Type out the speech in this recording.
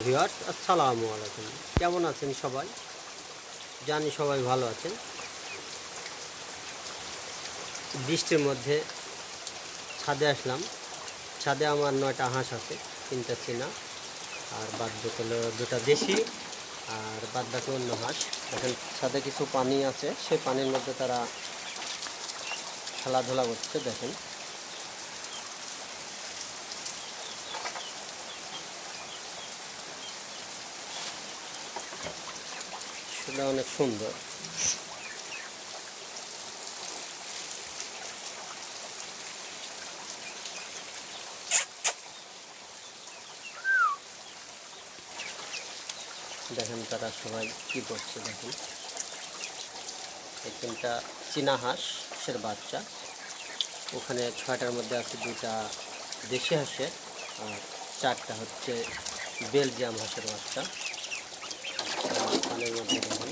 Viewers আসসালামু আলাইকুম। কেমন আছেন সবাই? জানি সবাই ভালো আছেন। বৃষ্টির মধ্যে ছাদে আসলাম। ছাদে আমার 9টা হাঁস আছে, 3টা চীনা আর বাদ বাকি হলো 2টা দেশি আর বাদ বাকি অন্য হাঁস। দেখেন ছাদে কিছু পানি আছে, সেই পানির মধ্যে তারা খেলাধুলা করছে। দেখেন সেটা অনেক সুন্দর। দেখেন তারা সবাই কি করছে। দেখেন এই 3টা চীনা হাঁসের বাচ্চা, ওখানে 6টার মধ্যে আছে 2টা দেশি হাঁসের আর 4টা হচ্ছে বেলজিয়াম হাঁসের বাচ্চা। পানির মধ্যে দেখেন